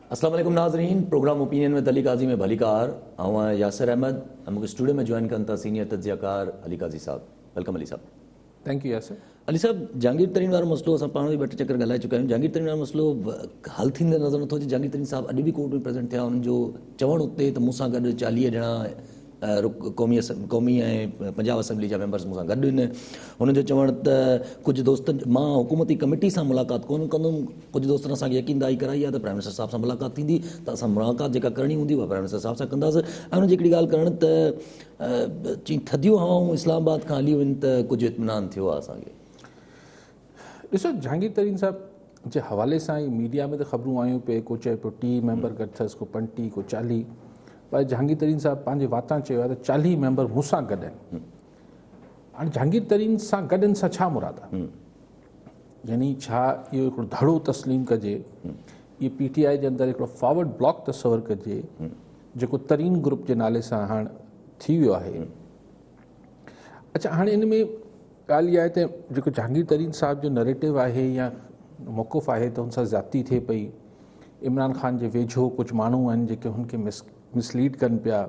अस्सलाम वालेकुम नाज़रीन, प्रोग्राम ओपिनियन में अली काजी में भली कार आऊँ यासिर अहमद मूंखे स्टूडियो में जॉइन कन था सीनियर तज्ज़ियाकार अली काजी साहब। वेलकम अली साहब। Thank you Yasir. अली साहब, जहांगीर तरीन वारो मसलो असां पाण बि ॿ टे चकर ॻाल्हाए चुका आहियूं। जहांगीर तरीन वारो मसलो हल थींदे नज़र नथो अचे। जहांगीर तरीन साहब अॼु बि कोर्ट में प्रेज़ेंट थिया। उन्हनि जो चवणु उते त मूंसां गॾु 40 ॼणा क़ौमी ऐं पंजाब असेंबली जा मेंबर्स मूंसां गॾु आहिनि। हुननि जो चवणु त कुझु दोस्तनि मां हुकूमती कमेटी सां मुलाक़ात कोन कंदुमि। कुझु दोस्तनि असांखे यकीनदारी कराई आहे त प्राइम मिनिस्टर साहिब सां मुलाक़ात थींदी, त असां मुलाक़ात जेका करणी हूंदी उहा प्राइम मिनिस्टर साहिब सां कंदासीं। ऐं हुनजी हिकिड़ी ॻाल्हि करणु त चई थधियूं हवाऊं इस्लामाबाद खां हली वञनि त कुझु इत्मीनान थियो आहे असांखे। ॾिसो, जहांगीर तरीन साहब जे हवाले सां ई मीडिया में त ख़बरूं आयूं पे, को चए पियो 30 मेंबर गॾु अथसि, को 35, को 40। पर जहांगीर तरीन साहब पंहिंजे वातां चयो आहे त 40 मेंबर मूंसां गॾु आहिनि। हाणे जहांगीर तरीन सां गॾनि सां छा मुराद आहे? यानी छा इहो हिकिड़ो धड़ो तस्लीम कजे, इहो PTI जे अंदरि हिकिड़ो फॉर्वर्ड ब्लॉक तस्वर कजे जेको तरीन ग्रुप जे नाले सां हाणे थी वियो आहे। अच्छा, हाणे इन में ॻाल्हि इहा आहे त जेको जहांगीर तरीन साहिब जो नैरेटिव आहे या मौक़ुफ़ आहे त हुन सां ज़्यादती थिए पई। इमरान ख़ान जे वेझो कुझु माण्हू आहिनि जेके हुनखे मिसलीड कनि पिया।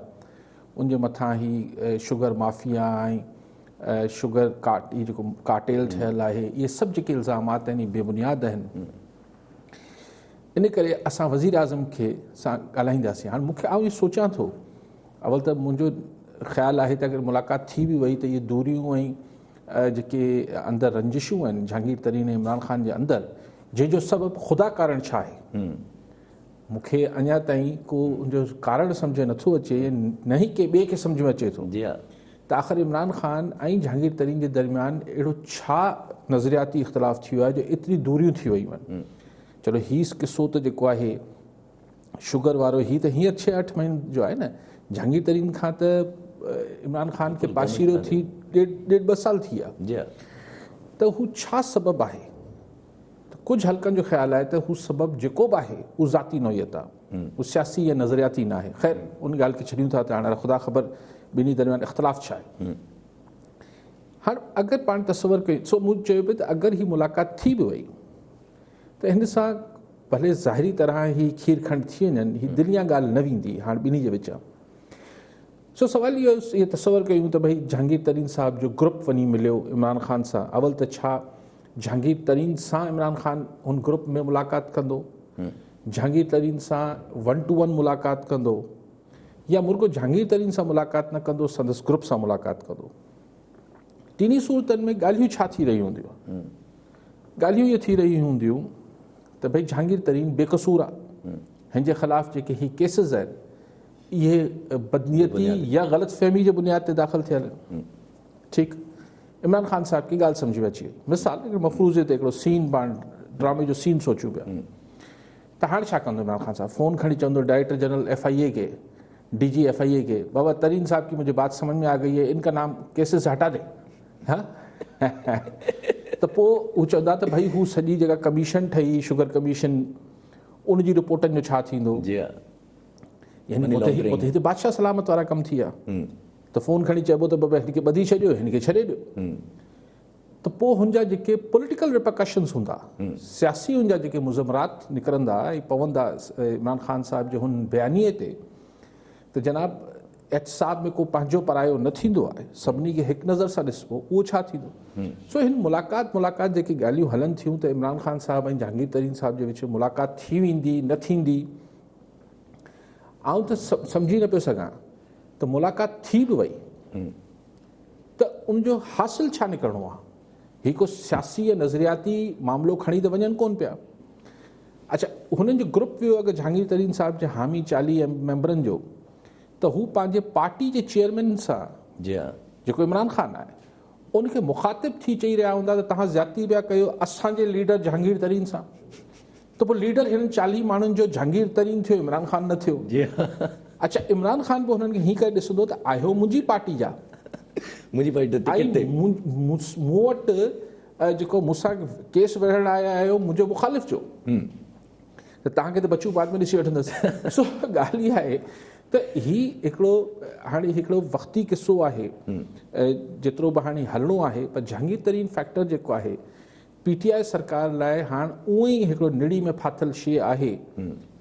उनजे मथां ई शुगर माफ़िया ऐं शुगर इहो जेको कार्टेल ठहियलु आहे, इहे सभु जेके इल्ज़ामात आहिनि इहे बेबुनियाद आहिनि। इन करे असां वज़ीर आज़म खे सां ॻाल्हाईंदासीं। हाणे मूंखे आउं इहो सोचियां थो, अवल त मुंहिंजो ख़्यालु आहे त अगरि मुलाक़ात थी बि वई त इहे दूरियूं ऐं जेके अंदरि रंजिशूं आहिनि जहांगीर तरीन ऐं इमरान ख़ान जे अंदरि, जंहिंजो सबबु ख़ुदा कारण छा आहे, मूंखे अञा ताईं को उनजो कारण सम्झ नथो अचे, न ई के ॿिए खे सम्झ में अचे थो त आख़िर इमरान ख़ान ऐं जहांगीर तरीन जे दरमियान अहिड़ो छा नज़रियाती इख़्तिलाफ़ थी वियो आहे जो एतिरी दूरियूं थी वयूं आहिनि। चलो हीउ किसो त जेको आहे शुगर वारो, हीउ त हींअर 6-8 महीननि जो आहे न। जहांगीर तरीन खां त इमरान ख़ान खे पाशीरो थी 1.5-2 साल थी विया। त हू छा सबबु आहे? त कुझु हल्कनि जो ख़्यालु आहे त हू सबबु जेको बि आहे उहो ज़ाती नौइयत आहे, उहो सियासी या नज़रियाती न आहे। ख़ैर, उन ॻाल्हि खे छॾियूं था त हाणे ख़ुदा ख़बर ॿिन्ही दरमियान इख़्तिलाफ़ छा आहे। हाणे अगरि पाण तसवर कयूं, सो मूं चयो पियो त अगरि हीअ मुलाक़ात थी बि वई त हिन सां भले ज़ाहिरी तरह ही खीर खंड थी वञनि, हीअ दिलिया ॻाल्हि न वेंदी हाणे ॿिन्ही जे विच। सो सवाल इहो तसवर कयूं त भई जहांगीर तरीन साहिब जो ग्रुप वञी मिलियो इमरान ख़ान सां। अवल त छा जहांगीर तरीन सां इमरान ख़ान हुन ग्रुप में मुलाक़ात कंदो, जहांगीर तरीन सां 1-to-1 मुलाक़ात कंदो, या मुर्गो जहांगीर तरीन सां मुलाक़ात न कंदो, संदसि ग्रुप सां मुलाक़ात कंदो? टिनी सूरतनि में ॻाल्हियूं छा थी रही हूंदियूं? ॻाल्हियूं इहे थी रही हूंदियूं त भई जहांगीर तरीन बेक़सूर आहे, हिन जे ख़िलाफ़ जेके ही केसिस आहिनि इहे बदनीयती या ग़लति फ़हमी जे बुनियाद ते दाख़िल थियल आहिनि। ठीकु, इमरान ख़ान साहिब की ॻाल्हि सम्झ में अची वई। मिसाल मफ़रूज़े ते हिकिड़ो सीन पाण ड्रामे जो सीन सोचियूं पिया त हाणे छा कंदो इमरान ख़ान साहिब? फ़ोन खणी चवंदो डायरेक्टर जनरल FIA के, DG FIA के, बाबा तरीन साहब की मुझे बात समझ में आ गई है, इनका नाम केसिस से हटा दे। हाँ त पोइ हू चवंदा त भई हू सॼी जेका कमीशन ठही, शुगर कमीशन, उनजी रिपोर्टनि जो छा थींदो? यानी उते हिते बादशाह सलामत वारा कमु थी विया। त फ़ोन खणी चइबो त बाबा हिनखे ॿधी छॾियो, हिनखे छॾे ॾियो। त पोइ हुनजा जेके पॉलिटिकल रिपरकशन्स हूंदा, सियासी हुनजा जेके मुज़मरात निकिरंदा ऐं पवंदा इमरान ख़ान साहिब जे हुन बयानीअ ते, त जनाब एहतसाब में को पंहिंजो परायो न थींदो आहे, सभिनी खे हिकु नज़र सां ॾिसबो, उहो छा थींदो? सो हिन मुलाक़ात जेकी ॻाल्हियूं हलनि थियूं त इमरान ख़ान साहिब ऐं जहांगीर तरीन साहिब जे विच में मुलाक़ात थी वेंदी न थींदी, आउं त सम्झी न पियो सघां। त मुलाक़ात थी बि वई त उनजो हासिल छा निकिरणो आहे? हीउ को सियासी या नज़रियाती मामिलो खणी त वञनि कोन पिया। अच्छा, हुननि जो ग्रुप वियो अगरि जहांगीर तरीन साहिब जे हामी 40 मेंबरनि जो, त हू पंहिंजे पार्टी जे चेयरमैन सां जेको इमरान ख़ान आहे उनखे मुखातिब थी चई रहिया हूंदा त तव्हां ज़्यादती पिया कयो असांजे लीडर जहांगीर तरीन सां। त पोइ लीडर हिननि 40 माण्हुनि जो जहांगीर तरीन थियो, इमरान ख़ान न थियो। अच्छा, इमरान ख़ान बि हुननि खे हीअं करे ॾिसंदो त आहियो मुंहिंजी पार्टी जा, मूं वटि जेको मूंसां केस विढ़ण आया आहियो मुंहिंजो मुखालिफ़ जो, त तव्हांखे त बचू बाद में ॾिसी वठंदसि। सो ॻाल्हि इहा आहे त हीउ हिकिड़ो हाणे हिकिड़ो वक़्ती किसो आहे, जेतिरो बि हाणे हलणो आहे। पर जहांगीर तरीन फैक्टर जेको आहे PTI सरकार लाइ हाणे उहो ई हिकिड़ो निड़ी में फाथल शइ आहे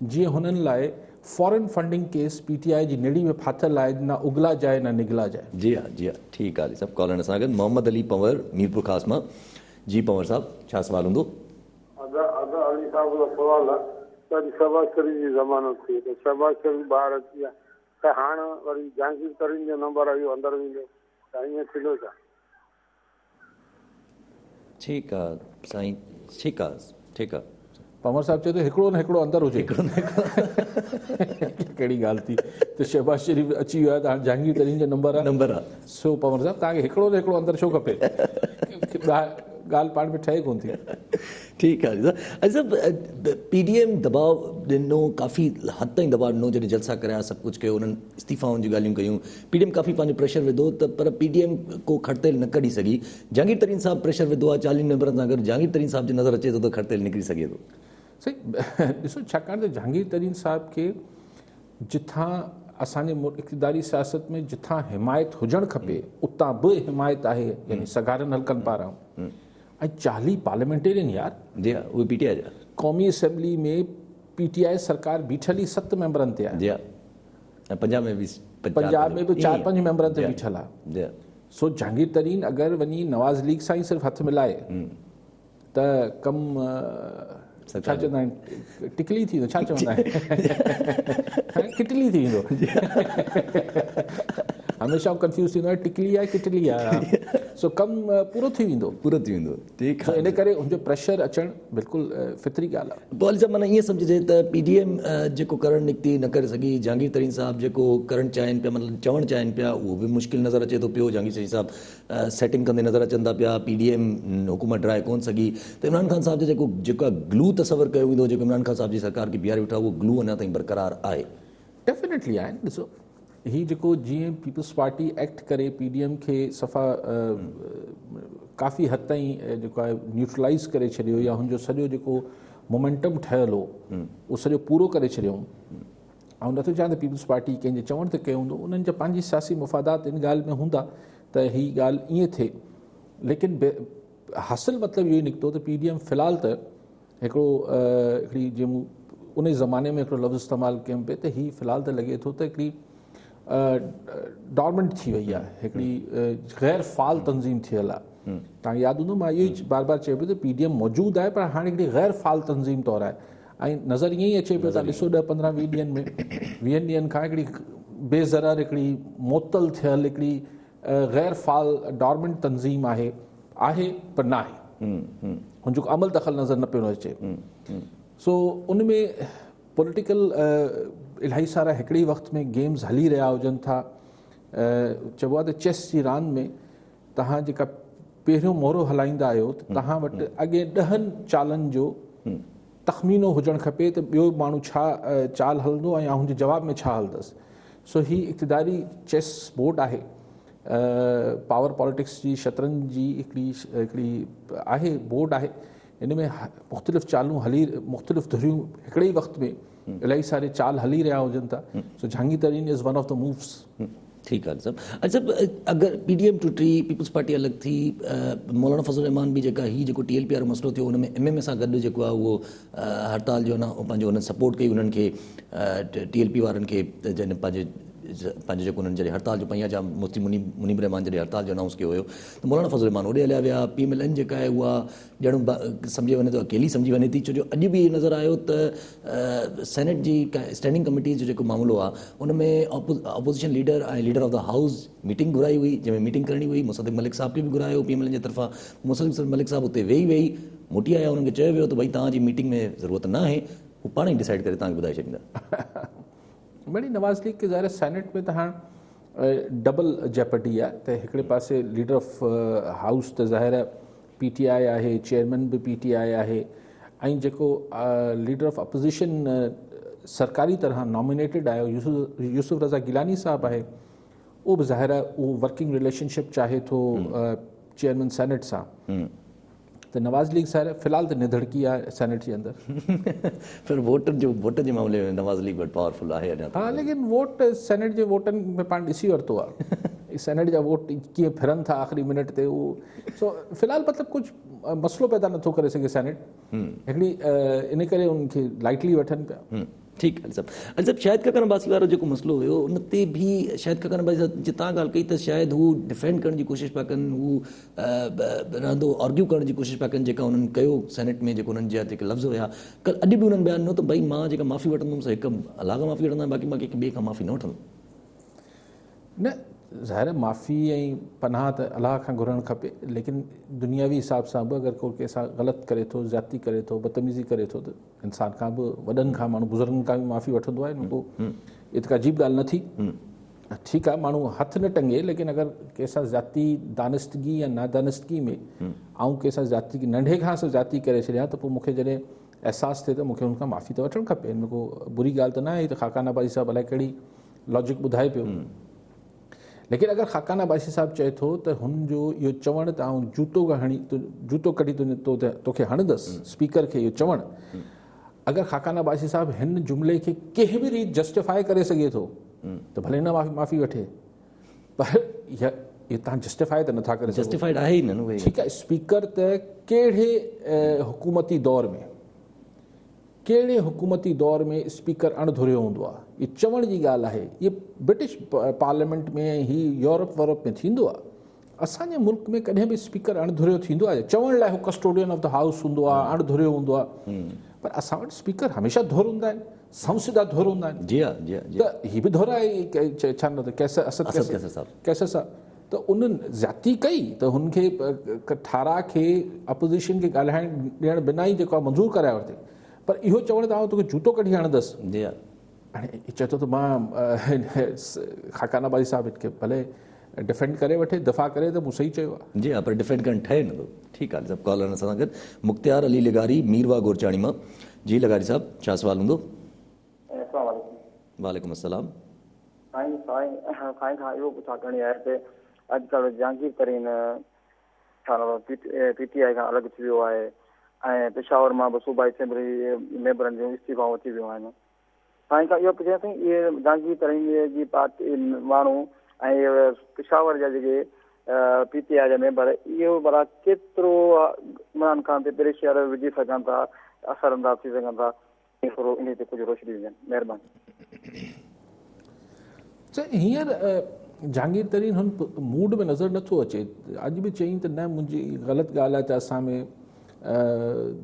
जीअं हुननि लाइ फॉरेन फंडिंग केस PTI जी निड़ी में फाथल आहे, न उगला जाए न निगला जाए। जी हाँ ठीकु आहे। सभु कॉलर सां गॾु मोहम्मद अली पंवर मीरपुर ख़ास मां। जी पंवर साहब, छा सवाल हूंदो? अली साहब जो सवाल आहे त शहबाज शरीफ़ जी ज़मानत थी त शहबाज शरीफ़ ॿाहिरि अची विया त हाणे वरी जहांगीर तरीन जो नंबर आहे इहो अंदरि वेंदो त ईअं थींदो छा? ठीकु आहे साईं, ठीकु आहे। पंवर साहब चए थो हिकिड़ो न हिकिड़ो अंदरि हुजे। कहिड़ी ॻाल्हि थी त शहबाज शरीफ़ अची वियो आहे त हाणे जहांगीर तरीन जो नंबर आहे। सो पंवर साहब तव्हांखे हिकिड़ो न हिकिड़ो अंदरि छो खपे? ॻाल्हि पाण में ठहे कोन थी। ठीकु आहे सर। PDM दबाव ॾिनो, काफ़ी हद ताईं दबाव ॾिनो, जॾहिं जलसा कराया, सभु कुझु कयो, उन्हनि इस्तीफ़ाउनि जी ॻाल्हियूं कयूं, PDM काफ़ी पंहिंजो प्रेशर विधो त पर PDM को खड़तेल न कढी सघी। जहांगीर तरीन साहब प्रेशर विधो आहे 40 मेंबरनि सां गॾु, जहांगीर तरीन साहब जी नज़र अचे थो त खड़तेल निकिरी सघे थो। सही ॾिसो, छाकाणि त जहांगीर तरीन साहब खे जिथां असांजे इक़्तिदारी सियासत में जिथां हिमायत हुजणु खपे उतां बि हिमायत आहे, यानी सगारनि हल्कनि पारां। ऐं 40 पार्लियामेंटेरियन यार, जी हा, उहे PTI जा। क़ौमी असेंबली में PTI सरकार बीठल ई 7 मेंबरनि ते आहे। जी हा, ऐं पंजाब में बि 4-5 मेंबरनि ते बीठल आहे। सो जहांगीर तरीन अगरि वञी नवाज़ लीग सां ई सिर्फ़ु हथु मिलाए त कमु छा चवंदा आहिनि, टिकली थींदो, छा चवंदा आहिनि, किटली थी वेंदो। हमेशह कंफ्यूज थींदो आहे, टिकली आहे किटली आहे। सो कमु पूरो थी वेंदो। ठीकु आहे। इन करे हुनजो प्रेशर अचणु बिल्कुलु फितरी ॻाल्हि आहे। पोइ साहब माना ईअं सम्झिजे त PDM जेको करणु निकिती न करे सघी, जहांगीर तरीन साहब जेको करणु चाहिनि पिया, मतिलबु चवणु चाहिनि पिया, उहो बि मुश्किल नज़र अचे थो पियो। जहांगीर तरीन साहब सेटिंग कंदे नज़र अचनि था पिया, PDM हुकूमत ड्राए कोन सघी। त इमरान ख़ान साहब जो जेका ग्लू तसवर कयो वेंदो, जेको इमरान ख़ान साहब जी सरकार खे बीहारे वेठा, उहो ग्लू अञा ताईं बरक़रार आहे। डेफिनेटली आहे। ॾिसो, ही जेको जीअं पीपल्स पार्टी एक्ट करे PDM खे सफ़ा काफ़ी हद ताईं जेको आहे न्यूट्रलाइज़ करे छॾियो, या हुनजो सॼो जेको मोमेंटम ठहियलु हो उहो सॼो पूरो करे छॾियऊं। ऐं नथो चाहियां त पीपल्स पार्टी कंहिंजे चवण ते कयो हूंदो, उन्हनि जा पंहिंजी सियासी मुफ़ादात इन ॻाल्हि में हूंदा त हीअ ॻाल्हि ईअं थिए। लेकिन हासिलु मतिलबु इहो ई निकितो त PDM फ़िलहालु त हिकिड़ी जीअं मूं उन ज़माने में हिकिड़ो लफ़्ज़ इस्तेमालु कयुमि पिए त हीअ फ़िलहालु त लॻे थो त हिकिड़ी डॉर्मेंट थी वई आहे, हिकिड़ी गैर फ़ाल तंज़ीम थियल आहे। तव्हांखे यादि हूंदो, मां इहो ई बार बार चयो पियो त PDM मौजूदु आहे, पर हाणे हिकिड़ी गैर फ़ाल तंज़ीम तौरु आहे। ऐं नज़र ईअं ई अचे पियो, तव्हां ॾिसो 10-15-20 ॾींहंनि में 20 ॾींहंनि खां हिकिड़ी बेज़रर, हिकिड़ी मुअत्तल थियल, हिकिड़ी गैर फ़ाल डॉर्मेंट तंज़ीम आहे पर न आहे। हुनजो अमल दख़ल नज़र न पियो अचे। सो उन में पॉलिटिकल इलाही सारा हिकिड़े वक़्त में गेम्स हली रहिया हुजनि था। चइबो आहे त चेस जी रांदि में तव्हां जेका पहिरियों मोहरो हलाईंदा आहियो त तव्हां वटि अॻे 10 चालनि जो तख़मीनो हुजणु खपे त ॿियो माण्हू छा चाल हलंदो या हुनजे जवाब में छा हलंदसि। सो ही इक़्तिदारी चेस बोर्ड आहे, पावर पॉलिटिक्स जी शतरंज जी हिकिड़ी आहे बोर्ड आहे। इन में मुख़्तलिफ़ चालूं मुख़्तलिफ़ धुरियूं हिकिड़े ई वक़्त में इलाही सारे चाल हली रहिया हुजनि था। सो जहांगीर तरीन is one of the moves. ठीकु आहे सभु। अच्छा, अगरि PDM टुटी, पीपल्स पार्टी अलॻि थी, मौलाना फज़ल रहमान बि जेका हीअ जेको TLP वारो मसइलो थियो, हुन में MMA सां गॾु जेको आहे उहो हड़ताल जो न पंहिंजो हुन सपोर्ट कई उन्हनि खे, TLP वारनि खे, जन पंहिंजो जेको उन्हनि जॾहिं हड़ताल जो पंहिंजा जा मुफ्ती मुनीब रहमान जॾहिं हड़ताल जो अनाउंस कयो हुयो त मौलाना फज़ल रहमान होॾे हलिया विया। PMLN जेका आहे उहा ॼण सम्झी वञे थो अकेली सम्झी वञे थी, छो जो अॼु बि नज़र आयो त सेनेट जी स्टैंडिंग कमेटी जो जेको मामिलो आहे उन में अपोजिशन लीडर ऐं leader of the house meeting घुराई हुई, जंहिंमें मीटिंग करणी हुई। मुसद्दिक़ मलिक साहब खे बि घुरायो PMLN जे तरफ़ां। मुसद्दिक़ मलिक साहब हुते वेही मोटी आया, उन्हनि खे चयो वियो त भई तव्हांजी मीटिंग में ज़रूरत न आहे, हू पाण ई डिसाइड करे तव्हांखे ॿुधाए छॾींदा। बड़ी नवाज़ लीग के ज़ाहिर सेनेट में त हाणे डबल जेपर्डी आहे त हिकिड़े पासे लीडर ऑफ हाउस त ज़ाहिर PTI आहे, चेयरमैन बि PTI आहे, ऐं जेको लीडर ऑफ अपोजिशन सरकारी तरह नॉमिनेटेड आहे यूसुफ रज़ा गिलानी साहब आहे, उहो बि ज़ाहिर उहो वर्किंग रिलेशनशिप चाहे थो चेयरमैन सेनेट सां। त नवाज़ लीग ज़ाहिर फ़िलहालु त निधड़की आहे सेनेट जे अंदरि। फिर वोट जे मामले में नवाज़ लीग वटि पावरफुल आहे अञा। हाँ, लेकिन वोट सेनेट जे वोटनि में पाण ॾिसी वरितो आहे, सेनेट जा वोट कीअं फिरनि था आख़िरी मिनट ते। उहो सो फ़िलहालु मतिलबु कुझु मसइलो पैदा नथो करे सघे सेनेट हिकिड़ी इन करे उनखे लाइटली वठनि पिया। ठीकु आहे साहिबु शाहिद खकन अब्बासी वारो जेको मसइलो हुयो उन ते बि शाहिद खकन अब्बासी साहिब जे तव्हां ॻाल्हि कई त शायदि हू डिफेंड करण जी कोशिशि पिया कनि, हू रहंदो आर्ग्यू करण जी कोशिशि पिया कनि जेका उन्हनि कयो सेनेट में, जेको उन्हनि जा जेके लफ़्ज़ हुया। कल्ह अॼु बि उन्हनि बयानु ॾिनो त भई मां जेका माफ़ी वठंदुमि सो हिकु अलाह खां माफ़ी वठंदुमि, बाक़ी मां कंहिंखे ॿिए खां माफ़ी न वठंदुमि। न ज़ाहिर माफ़ी ऐं पनाह त अलाह खां घुरणु खपे, लेकिन दुनियावी हिसाब सां बि अगरि को कंहिंसां ग़लति करे थो, ज़्यादती करे थो, बदतमीज़ी करे थो त इंसान खां बि वॾनि खां माण्हू बुज़ुर्गनि खां बि माफ़ी वठंदो आहे। पोइ इहा त का अजीब ॻाल्हि न थी। ठीकु आहे माण्हू हथु न टंगे, लेकिन अगरि कंहिंसां ज़ाती दानिस्तगी या नादानिस्तगी में ऐं कंहिंसां ज़ाती नंढे खां ज़ाती करे छॾियां त पोइ मूंखे जॾहिं अहसासु थिए त मूंखे हुनखां माफ़ी त वठणु खपे। हिन में को बुरी ॻाल्हि त न आहे। त ख़ाकान अब्बासी साहिबु अलाए कहिड़ी लॉजिक ॿुधाए पियो, लेकिन अगरि ख़ाकान अब्बासी साहिबु चए थो त हुन जो इहो चवणु त आउं जूतो कढी तोखे हणंदुसि, स्पीकर खे इहो चवणु, अगरि ख़ाकान अब्बासी साहिबु हिन जुमिले खे कंहिं बि रीति जस्टिफाई करे सघे थो त भले न माफ़ी वठे, पर इहा तव्हां जस्टिफाई त नथा करे सघो। जस्टिफाइड आहे ई न उहे। ठीकु आहे, स्पीकर त कहिड़े हुकूमती दौर में स्पीकर अणधुरियो हूंदो आहे, इहा चवण जी ॻाल्हि आहे। इहा ब्रिटिश पार्लियामेंट में ही यूरोप वोरोप में थींदो आहे। असांजे मुल्क में कॾहिं बि स्पीकर अणधुरियो थींदो आहे? चवण लाइ हू कस्टोडियन ऑफ द हाउस हूंदो आहे, अणधुरियो हूंदो आहे, पर असां वटि स्पीकर हमेशह धुर हूंदा आहिनि, संसदा धुर हूंदा आहिनि। जी हा जी हा जी। त हीअ बि धुर आहे छा न कैसर साहब, त उन्हनि ज़्याती कई त हुनखे ठारा खे अपोज़िशन खे ॻाल्हाइण ॾियण बिना ई जेको आहे मंज़ूरु कराए वरिते, पर इहो चवण त आउं तोखे जूतो कढी हणंदुसि। जी हा। हाणे चए थो त मां ख़ाकान अब्बासी साहिबु खे भले डिफेंड करे वठे, दफ़ा करे त मूं सही चयो आहे। जी हा, पर डिफेंड करणु ठहे नथो। ठीकु आहे सभु कॉलर सां गॾु मुख़्तियार अली लगारी मीरवा गोरचाणी मां। जी लगारी साहिबु छा सुवाल हूंदो? वालेकुम अस्सलाम। साईं खां इहो पुछा करणी आहे त अॼुकल्ह जहांगीर तरीन PTI खां अलॻि थी वियो आहे ऐं पेशावर मां बि सूबाई असेंबली मेंबरनि जूं इस्तीफ़ाऊं अची वियूं आहिनि। साईं खां इहो पुछां थी, इहे जहांगीर तरीन जी पार्टी माण्हू ऐं इहे पेशावर जा जेके PTI जा मेंबर, इहो भला केतिरो इमरान ख़ान ते प्रेशर विझी सघनि था, असरअंदाज़ थी सघनि था, थोरो इन ते कुझु रोशनी विझनि, महिरबानी। हींअर जहांगीर तरीन हुन मूड में नज़र नथो अचे। अॼु बि चई त न मुंहिंजी ग़लति ॻाल्हि आहे त असां में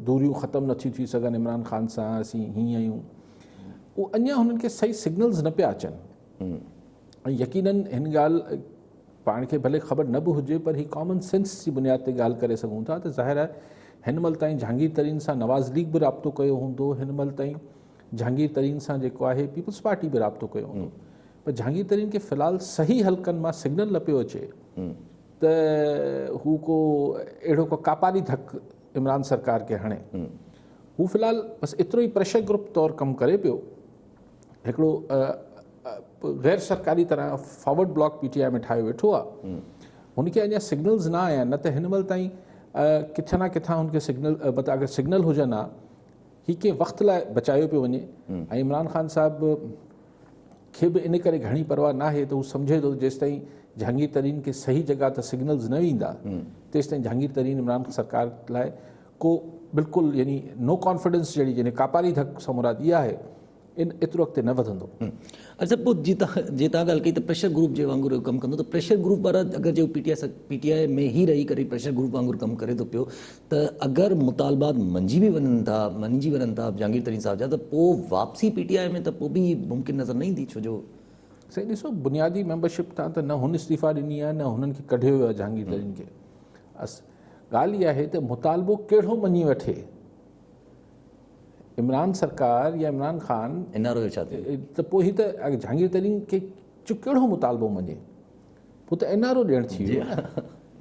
दूरियूं ख़तमु नथियूं थी सघनि इमरान ख़ान सां, असीं हीअं आहियूं। उहो अञा हुननि खे सही सिग्नल्स न पिया अचनि। ऐं यकीनन हिन ॻाल्हि पाण खे भले ख़बर न बि हुजे, पर ही कॉमन सेंस जी बुनियाद ते ॻाल्हि करे सघूं था त ज़ाहिर आहे हिन महिल ताईं जहांगीर तरीन सां नवाज़ लीग बि राब्तो कयो हूंदो, हिन महिल ताईं जहांगीर तरीन सां जेको आहे पीपल्स पार्टी बि राब्तो कयो हूंदो, पर जहांगीर तरीन खे फ़िलहाल सही हल्कनि मां सिग्नल न पियो अचे त हू को अहिड़ो को कापारी धक इमरान सरकार खे हणे। हू फ़िलहाल बसि एतिरो ई प्रेशर ग्रुप तौरु कमु करे पियो, हिकिड़ो गैर सरकारी तरह फॉर्वर्ड ब्लॉक PTI में ठाहियो वेठो आहे। हुनखे अञा सिग्नल्स न आया आहिनि, न त हिन महिल ताईं किथां न किथां हुनखे सिग्नल मतिलबु अगरि सिग्नल हुजनि हा, हीअ कंहिं वक़्त लाइ बचायो पियो वञे। ऐं इमरान ख़ान साहिबु खे बि इन करे घणी परवाह न आहे त हू सम्झे थो जेसि ताईं जहांगीर तरीन खे सही जॻह ते सिग्नल्स न ईंदा तेसि ताईं जहांगीर तरीन इमरान सरकार लाइ को बिल्कुलु यानी नो कॉन्फिडेंस जहिड़ी जंहिं कापारी धक सां मुराद इहा आहे, एतिरो अॻिते न वधंदो। अच्छा, पोइ जे तव्हां ॻाल्हि कई त प्रेशर ग्रुप जे वांगुरु कमु कंदो, त प्रेशर ग्रुप वारा अगरि जो PTI में ई रही करे प्रेशर ग्रुप वांगुरु कमु करे थो पियो, त अगरि मुतालबात मंझी वञनि था जहांगीर तरीन साहिब जा, त पोइ वापसी PTI में त पोइ बि मुमकिन नज़र न ईंदी। छो जो साईं ॾिसो, बुनियादी मेंबरशिप तां त न हुन इस्तीफ़ा ॾिनी आहे, न हुननि खे कढियो वियो आहे जहांगीर तरीन खे। ॻाल्हि इहा आहे त मुतालबो कहिड़ो मञी वठे, इमरान सरकार या इमरान ख़ान NRO छा थिए, त पोइ हीअ त जहांगीर तरीन खे कहिड़ो मुतालबो मञे, पोइ त NRO ॾियणु थी वियो।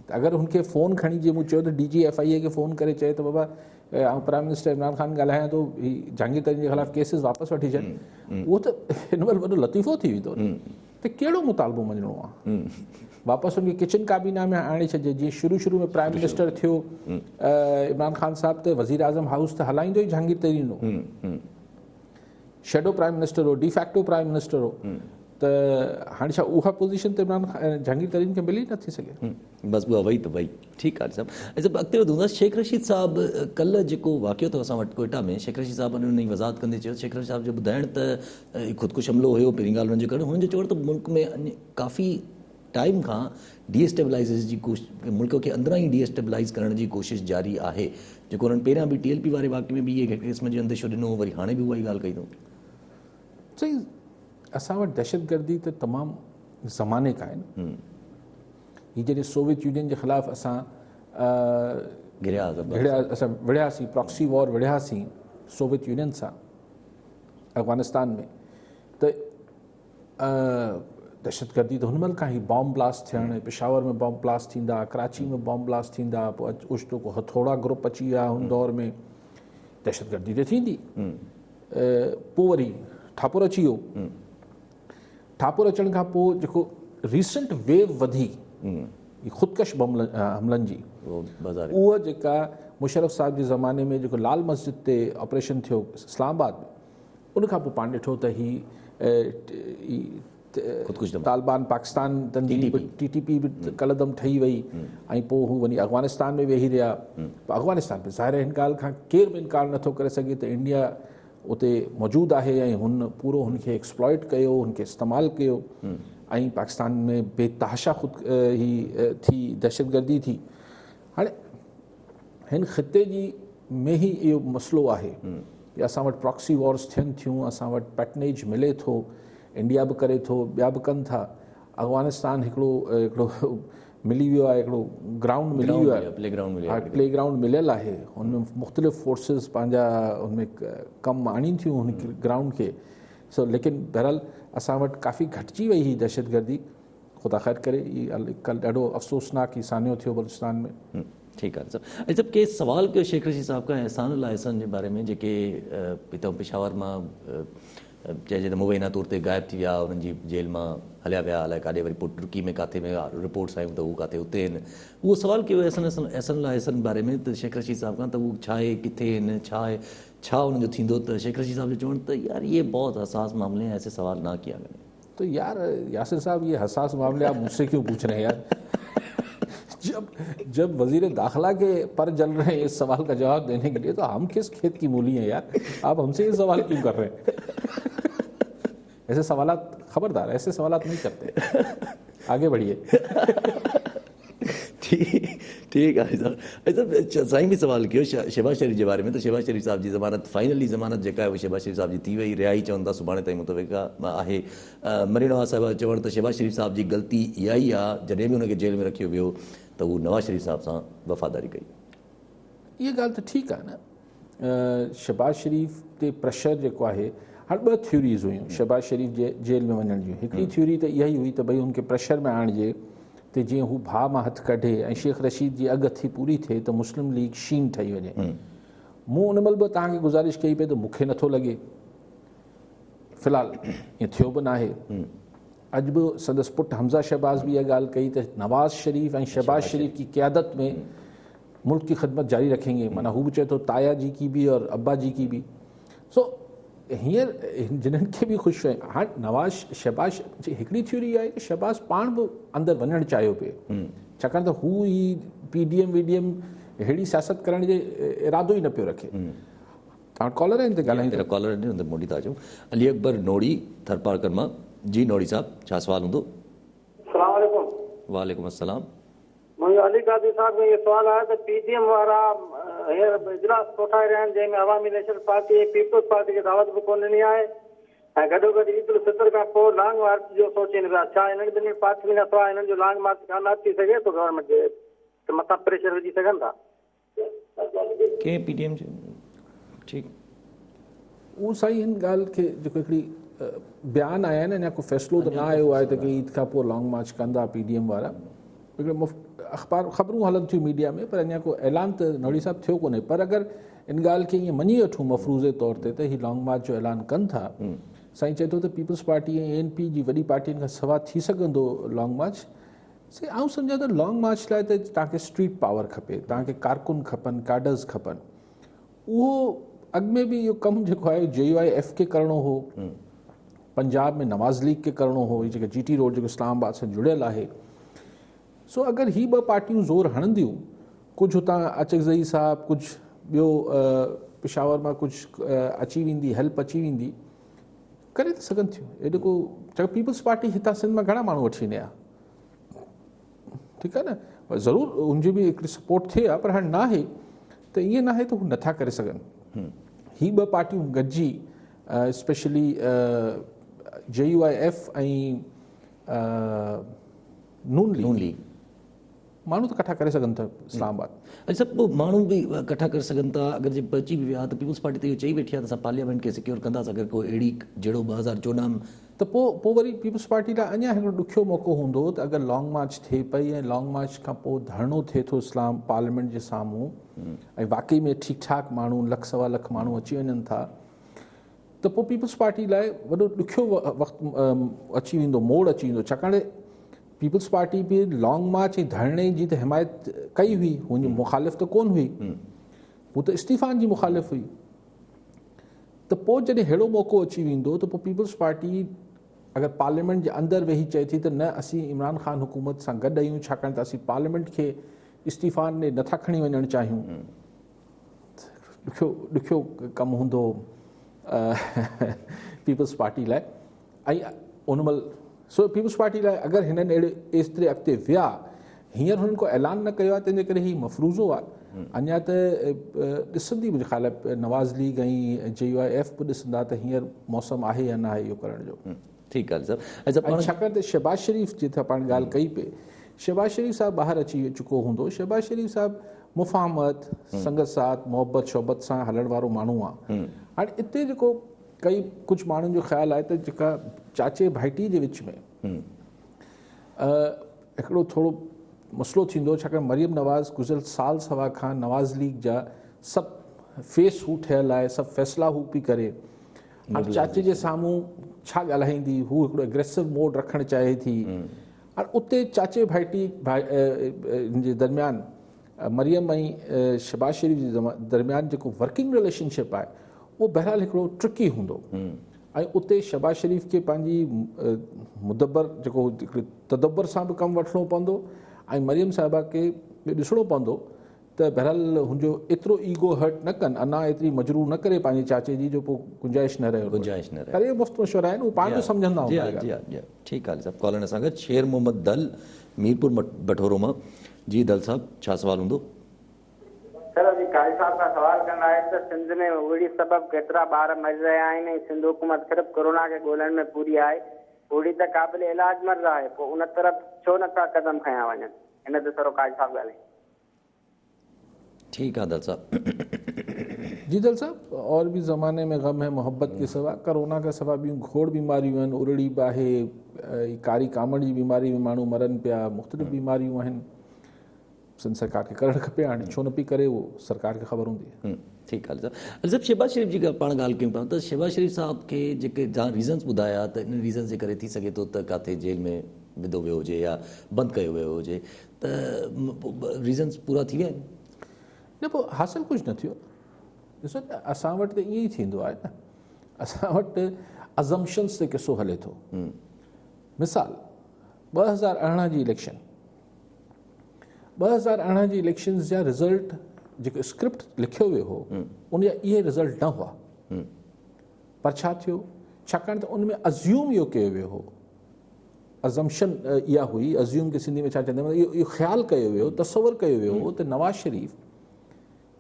अगरि हुनखे फ़ोन खणी जीअं मूं चयो त DG FIA खे फ़ोन करे चए त बाबा ऐं प्राइम मिनिस्टर इमरान ख़ान ॻाल्हायां थो, हीअ जहांगीर तरीन जे ख़िलाफ़ु केसिस वापसि वठी छॾ, उहो त हिन महिल वॾो लतीफ़ो थी वेंदो त कहिड़ो मुतालबो मञिणो आहे। वापसि हुनखे किचन काबीना में आणे छॾिजे, जीअं शुरू में प्राइम मिनिस्टर थियो इमरान ख़ान साहिबु, त वज़ीर आज़म हाउस त हलाईंदो ई जहांगीर तरीन हो, शेडो प्राइम मिनिस्टर हो, डिफैक्टो प्राइम मिनिस्टर हो, त त हाणे छा उहा पोज़ीशन त जहांगीर तरीन खे मिली नथी सघे। बस उहा वई त वई। ठीकु आहे साहब। अॻिते वधूंदासीं। शेख रशीद साहब कल्ह जेको वाक़ियो अथव असां वटि कोयटा में, शेख रशीद साहब उन जी वज़ाहत कंदे चयो, शेख रशीद साहब जो ॿुधाइण त ख़ुदकुश हमलो हुयो, पहिरीं ॻाल्हि हुननि जो करणु, हुननि जो चवणु त मुल्क में काफ़ी टाइम खां डीएस्टेबलाइज़ेशन जी कोशिशि, मुल्क खे अंदरां ई डीएस्टेबलाइज़ करण जी कोशिशि जारी आहे, जेको हुननि पहिरियां बि TLP वारे वाक़े में बि इहे क़िस्म जो अंदेशो ॾिनो, वरी हाणे बि उहा ई ॻाल्हि कई अथऊं। सही, असां वटि दहशतगर्दी त तमामु ज़माने खां आहिनि। हीअ जॾहिं सोवियत यूनियन जे ख़िलाफ़ु असां विढ़ियासीं, प्रॉक्सी वॉर विढ़ियासीं सोवियत यूनियन सां अफ़गानिस्तान में, त दहशतगर्दी त हुनमहिल खां ई बॉम्ब ब्लास्ट थियण, पेशावर में बॉम्ब ब्लास्ट थींदा, कराची में बॉम्ब ब्लास्ट थींदा, पोइ ओचितो को हथौड़ा ग्रुप अची विया हुन दौर में, दहशतगर्दी त थींदी। पोइ वरी ठापुर अची वियो। ठापुर अचण खां पोइ जेको रीसेंट वेव वधी ख़ुदकश हमलनि जी, उहा जेका मुशर्रफ साहब जे ज़माने में जेको लाल मस्जिद ते ऑपरेशन थियो इस्लामाबाद में, उन खां पोइ पाण ॾिठो त ही तालिबान पाकिस्तान TTP बि कलदम ठही वई, ऐं पोइ हू वञी अफ़गानिस्तान में वेही रहिया। पोइ अफ़गानिस्तान में ज़ाहिर हिन ॻाल्हि खां केरु बि इनकार नथो करे सघे त इंडिया उते मौजूदु आहे, ऐं हुन पूरो हुनखे एक्सप्लॉइट कयो, हुनखे इस्तेमालु कयो, ऐं पाकिस्तान में बेतहाशा ही थी दहशतगर्दी थी। हाणे हिन ख़िते जी में ई इहो मसइलो आहे कि असां वटि प्रॉक्सी वॉर्स थियनि थियूं, असां वटि पैटनेज मिले थो, इंडिया बि करे थो, ॿिया बि कनि था। अफ़गानिस्तान हिकिड़ो मिली वियो आहे, हिकिड़ो ग्राउंड मिली वियो आहे, प्ले ग्राउंड मिलियल आहे, हुनमें मुख़्तलिफ़ फोर्सिस पंहिंजा हुनमें कमु आणीनि थियूं हुन ग्राउंड खे। सो लेकिन बहरहाल असां वटि काफ़ी घटिजी वई हुई दहशतगर्दी, ख़ुदा ख़ैर करे। कल्ह ॾाढो अफ़सोसनाक ही सानियो थियो बलूचिस्तान में। ठीकु आहे सर। ऐं सभु के सवाल कयो शेख रशीद साहब खां एहसान अहसन जे बारे में, जेके हितां पेशावर मां चइजे त मुबैना तौर ते ग़ाइब थी विया, उन्हनि जी जेल मां हलिया विया, अलाए काॾे, वरी पोइ तुर्की में किथे में रिपोर्ट्स आयूं त उहो किथे उते आहिनि। उहो सवाल कयो एहसान अहसन बारे में त शेख रशीद साहब खां त उहो छा आहे, किथे आहिनि, छा आहे, छा उन्हनि जो थींदो। त शेख रशीद साहब जो चवणु त यार ये बहुत हसास मामले हैं, ऐसे सवाल ना किया करें। तो यार यासिर साहब ये हसास मामले आप मुझसे क्यों पूछ रहे हैं यार? जब वजीर दाखिला के पर जल रहे हैं इस सवाल का जवाब देने के लिए, तो हम किस खेत की मूली हैं यार? आप हमसे ये सवाल क्यों कर रहे हैं? ऐसे सवालात, खबरदार ऐसे सवालात नहीं करते। आगे बढ़िए। ठीक है साहब। साईं भी सवाल किया शहबाज शरीफ के बारे में, तो शहबाज शरीफ साहब की ज़मानत फाइनली ज़मानत जेका है वो शहबाज शरीफ साहब जी थी वई, रिहाई चवनि था सुभाणे ताईं मुतविका आहे। मरी नवाज़ साहब चवण त शहबाज शरीफ साहब जी ग़लती इहा ई आहे, जॾहिं बि हुनखे जेल में रखियो वियो त उहो नवाज़ शरीफ साहब सां वफ़ादारी कई। इहा ॻाल्हि त ठीकु आहे न। शहबाज शरीफ ते प्रेशर जेको आहे, हाणे ॿ थ्योरीज़ हुयूं शहबाज शरीफ जे जेल में वञण जूं। हिकिड़ी थ्योरी त इहा ई हुई त भई हुनखे प्रेशर में आणिजे त जीअं हू भाउ मां हथु कढे ऐं शेख रशीद जी अगथी पूरी थिए त मुस्लिम लीग शीन ठही वञे। मूं उन महिल बि तव्हांखे गुज़ारिश कई पई त मूंखे नथो लॻे, फ़िलहालु ईअं थियो बि न आहे। अॼु बि संदसि पुटु हमज़ा शहबाज़ बि इहा ॻाल्हि कई त नवाज़ शरीफ ऐं शहबाज शरीफ की क़यादत में मुल्क की ख़िदमत जारी रखेंगे। माना हू बि चए थो ताया जी की बि और अब्बा जी की बि। सो हींअर जिन्हनि खे बि ख़ुशि आहे। हाणे नवाज़ शहबाज जी हिकिड़ी थ्योरी आहे कि शहबाज पाण बि अंदरि वञणु चाहियो पिए, छाकाणि त हू ई PDM VDM अहिड़ी सियासत करण जे इरादो ई न पियो रखे। तव्हां कॉलर आहिनि त ॻाल्हाईंदा? कॉलर आहिनि, मोदी था अचूं। अली अकबर नोड़ी थरपारकर मां। जी नोड़ी साहब, छा सवाल हूंदो? अस्सलाम वालेकुम। वालेकुम अस्सलाम। मुंहिंजो अली कादी साहब में इहो सुवाल आहे त PDM वारा हींअर इजलास कोठाए रहिया आहिनि, जंहिंमें अवामी नेशनल पार्टी ऐं पीपल्स पार्टी खे दावत बि कोन ॾिनी आहे, ऐं गॾोगॾु ईद उल फितर खां पोइ लॉन्ग मार्च जो सोचनि पिया। छा इन्हनि ॿिन्हिनि पार्टियुनि खां सवाइ हिननि जो लॉन्ग मार्च कामयाब थी सघे थो? गवर्नमेंट जे मथां प्रेशर विझी सघनि था? के PDM जो ठीकु उहो साईं हिन ॻाल्हि खे जेको हिकिड़ी बयानु आया आहिनि, अञा को फ़ैसिलो त न आयो आहे त की ईद खां पोइ लॉन्ग मार्च कंदा PDM वारा। हिकिड़ो अख़बार ख़बरूं हलनि थियूं मीडिया में, पर अञा को ऐलान त नोड़ी साहब थियो कोन्हे। पर अगरि इन ॻाल्हि खे ईअं मञी वठूं मफ़रूज़े तौर ते त हीउ लॉन्ग मार्च जो ऐलान कनि था, साईं चए थो त पीपल्स पार्टी ऐं ANP जी वॾी पार्टियुनि खां सवाइ थी सघंदो लॉन्ग मार्च। आउं सम्झां त लॉन्ग मार्च लाइ त तव्हांखे स्ट्रीट पावर खपे, तव्हांखे कारकुन खपनि, काडर्स खपनि। उहो अॻु में बि इहो कमु जेको आहे JUIF खे करिणो हो, पंजाब में नवाज़ लीग खे करिणो हो, जेके GT रोड जेको इस्लामाबाद सां जुड़ियल आहे। सो अगरि ही ॿ पार्टियूं ज़ोर हणंदियूं, कुझु हुतां अचकज़ई साहब, कुझु ॿियो पेशावर मां कुझु अची वेंदी, हेल्प अची वेंदी, करे त सघनि थियूं। एॾो को चङो पीपल्स पार्टी हितां सिंध मां घणा माण्हू वठी विया, ठीकु आहे न, ज़रूरु उनजी बि हिकिड़ी सपोर्ट थिए आहे, पर हाणे न आहे त ईअं न आहे त हू नथा करे सघनि। ही ॿ पार्टियूं गॾिजी स्पेशली JUIF ऐं नून लीग माण्हू त कठा करे सघनि था इस्लामाबाद। अच्छा, पोइ माण्हू बि इकट्ठा करे सघनि था। अगरि जे बची बि विया त पीपल्स पार्टी त इहो चई वेठी आहे त असां पार्लियामेंट खे सिक्योर कंदासीं अगरि कोई अहिड़ी जहिड़ो 2014 में, त पोइ वरी पीपल्स पार्टी लाइ अञा हिकिड़ो ॾुखियो मौक़ो हूंदो त अगरि लॉन्ग मार्च थिए पई ऐं लॉन्ग मार्च खां पोइ धरणो थिए थो इस्लाम पार्लियामेंट जे साम्हूं ऐं वाक़ई में ठीकु ठाकु माण्हू 1 सवा लख माण्हू अची वञनि था, त पोइ पीपल्स पार्टी लाइ वॾो ॾुखियो वक़्तु अची वेंदो, मोड़ अची वेंदो। छाकाणि पीपल्स पार्टी बि लॉन्ग मार्च ऐं धरणे जी त हिमायत कई हुई, हुनजी मुखालिफ़ त कोन हुई, हू त इस्तीफ़ान जी मुखालिफ़ हुई। त पोइ जॾहिं अहिड़ो मौक़ो अची वेंदो त पोइ पीपल्स पार्टी अगरि पार्लियामेंट जे अंदरि वेही चए थी त न असीं इमरान ख़ान हुकूमत सां गॾु आहियूं, छाकाणि त असीं पार्लियामेंट खे इस्तीफ़ान ॾे नथा खणी वञणु चाहियूं, ॾुखियो कमु हूंदो पीपल्स पार्टी लाइ। ऐं उन महिल सो पीपल्स पार्टी लाइ अगरि हिननि अहिड़े एतिरे अॻिते विया, हींअर हुननि को ऐलान न कयो आहे, तंहिंजे करे ही मफ़रूज़ो आहे। अञा त ॾिसंदी मुंहिंजे ख़्याल आहे नवाज़ लीग ऐं JUIF बि ॾिसंदा त हींअर मौसम आहे या न आहे इहो करण जो। ठीकु आहे सर। अच्छा, छाकाणि त शहबाज शरीफ़ जी त पाण ॻाल्हि कई पे, शहबाज शरीफ़ साहिबु ॿाहिरि अची चुको हूंदो। शहबाज शरीफ़ साहिबु मुफ़ाहमत, संगसात, मोहबत शोबत सां हलण वारो माण्हू आहे। हाणे हिते जेको कई कुझु माण्हुनि जो ख़्यालु आहे त जेका चाचे भाइटी जे विच में हिकिड़ो थोरो मसइलो थींदो, छाकाणि मरियम नवाज़ गुज़िरियल साल सवा खां नवाज़ लीग जा सभु फेस हू ठहियलु आहे, सभु फ़ैसिला हू पई करे। हाणे चाचे जे साम्हूं छा ॻाल्हाईंदी, हू हिकिड़ो एग्रेसिव मोड रखणु चाहे थी। हाणे उते चाचे भाइटी जे दरमियान मरियम ऐं शहबाज शरीफ़ जे दरमियान जेको वर्किंग रिलेशनशिप आहे उहो बहरहाल हिकिड़ो ट्रिकी हूंदो। ऐं उते शहबाज शरीफ़ खे पंहिंजी मुदबर जेको तदब्बर सां बि कमु वठिणो पवंदो ऐं मरियम साहिबा खे बि ॾिसणो पवंदो त बहरहाल हुनजो एतिरो ईगो हर्ट न कनि, अञा एतिरी मजरूर न करे पंहिंजे चाचे जी जो पोइ गुंजाइश न रहे। अरे मुफ़्त मशवरा आहिनि, उहो पाण बि सम्झंदा हूंदा। ठीकु आहे सभु कॉलर सां गॾु शेर मोहम्मद दल मीरपुर बठोरो मां। जी दल साहब, छा सवाल हूंदो? सर अभी काजी साहब का सवाल करना है तो सिंध में उड़ी सबब केतरा ॿार मर रहा है, सिंध हुकूमत सिर्फ कोरोना के ॻोल्हण में पूरी आहे, उड़ी त क़ाबिल इलाज मर रहा है, पोइ उन तरफ़ छो नथा कदम खयां वञनि? इन ते सरो काजी साहब ॻाल्हाए। ठीक है दल साहब। जी दल साहब, और भी ज़माने में गम है मोहब्बत के सिवा, कोरोना के सिवा ॿियूं खोड़ बीमारियूं आहिनि, उरड़ी बि आहे, कारी कामड़ जी बीमारी में माण्हू मरनि पिया, मुख़्तलिफ़ बीमारियूं आहिनि। सिंध सरकार खे करणु खपे, हाणे छो न पई करे उहो सरकार खे ख़बर हूंदी आहे। ठीकु आहे सर। जब शहबाज शरीफ़ जी पाण ॻाल्हि कयूं था त शहबाज शरीफ़ साहब खे जेके जहाँ रीज़न्स ॿुधाया त इन रीज़न्स जे करे थी सघे थो त किथे जेल में विधो वियो हुजे या बंदि कयो वियो हुजे, त रीज़न्स पूरा थी विया आहिनि? न, पोइ हासिलु कुझु न थियो। ॾिसो त असां वटि त ईअं ई थींदो आहे न, असां वटि अज़म्पशन्स ते किसो हले थो। मिसाल 2018 जी इलेक्शन, 2018 जी इलेक्शन्स जा रिज़ल्ट जेको स्क्रिप्ट लिखियो वियो हो उन जा इहे रिज़ल्ट न हुआ। पर छा थियो? छाकाणि त उन में अज़्यूम इहो कयो वियो हो, अज़म्पशन इहा हुई, अज़्यूम खे सिंधी में छा चवंदा आहिनि, इहो ख़्यालु कयो वियो, तसवुरु कयो वियो हो त नवाज़ शरीफ़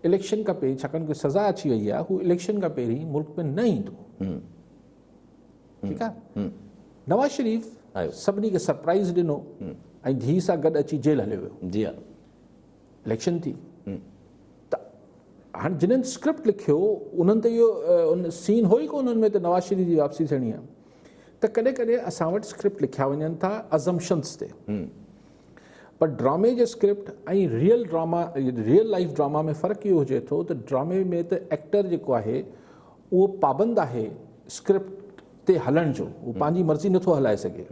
इलेक्शन खां पहिरीं, छाकाणि कि सज़ा अची वई आहे, हू इलेक्शन खां पहिरीं मुल्क में न ईंदो। ठीकु आहे, नवाज़ शरीफ़ सभिनी खे सरप्राइज़ ॾिनो ऐं धीउ सां गॾु अची जेल हलियो वियो। जी हा, इलेक्शन थी। त हाणे जिन्हनि स्क्रिप्ट लिखियो उन्हनि त इहो उन सीन हो ई कोन हुन में त नवाज़ शरीफ़ जी वापसी थियणी आहे। त कॾहिं कॾहिं असां वटि स्क्रिप्ट लिखिया वञनि था अज़म्पशन्स ते, पर ड्रामे जे स्क्रिप्ट ऐं रियल लाइफ ड्रामा में फ़र्क़ु इहो हुजे थो त ड्रामे में त एक्टर जेको आहे उहो पाबंद आहे स्क्रिप्ट ते हलण जो, उहो पंहिंजी मर्ज़ी नथो हलाए सघे।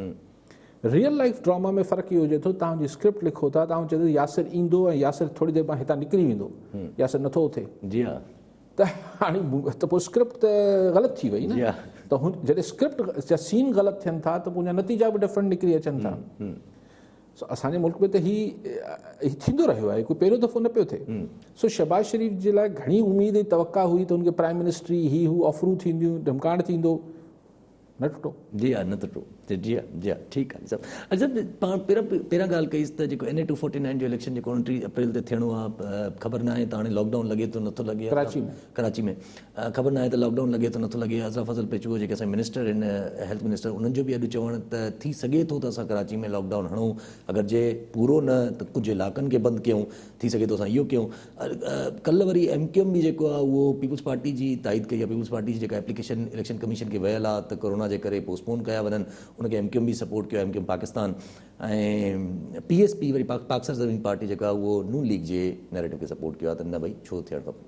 रियल लाइफ ड्रामा में फ़र्क़ु इहो हुजे थो, तव्हांजी स्क्रिप्ट लिखो था, तव्हां चवंदो यासिर ईंदो ऐं यासिर थोरी देरि खां हितां निकिरी वेंदो, यासिर नथो थिए। जी हा, त त हाणे त पोइ स्क्रिप्ट त ग़लति थी वई न जी हा। त जॾहिं स्क्रिप्ट जा सीन ग़लति थियनि था त पोइ उनजा नतीजा बि डिफरेंट निकिरी अचनि था। सो असांजे मुल्क में त ही थींदो रहियो आहे, कोई पहिरियों दफ़ो न पियो थिए। सो शहबाज शरीफ़ जे लाइ घणी उमेद ऐं तवका हुई त हुनखे प्राइम मिनिस्ट्री हू ऑफरूं थींदियूं, धमकाइण थींदो, न टुटो। जी हा, न टुटो। जी हा, जी हा, ठीकु आहे सभु। अच्छा, पाण पहिरां ॻाल्हि कईसि त जेको NA 249 जो इलेक्शन जेको 29 अप्रैल ते थियणो आहे, ख़बर न आहे त हाणे लॉकडाउन लॻे थो नथो लॻे कराची में ख़बर न आहे त लॉकडाउन लॻे थो नथो लॻे। अज़रा फज़ल पेचुओ जेके असांजे मिनिस्टर आहिनि, हेल्थ मिनिस्टर, उन्हनि जो बि अॼु चवणु त थी सघे थो त असां कराची में लॉकडाउन हणूं, अगरि जे पूरो न त कुझु इलाइक़नि खे बंदि कयूं, थी सघे थो असां इहो कयूं। कल्ह वरी MQM बि जेको आहे उहो पीपुल्स पार्टी जी ताईद कई आहे, पीपुल्स पार्टी जी जेका एप्लीकेशन इलेक्शन कमीशन खे वियल आहे त कोरोना जे करे पोस्टपोन कया वञनि, उनखे MQM बि सपोर्ट कयो, MQM पाकिस्तान। ऐं PSP वरी पाकिस्तान ज़मीन पार्टी जेका उहो नून लीग जे नैरेटिव खे सपोर्ट कयो आहे त न भई छो थियणु खपे।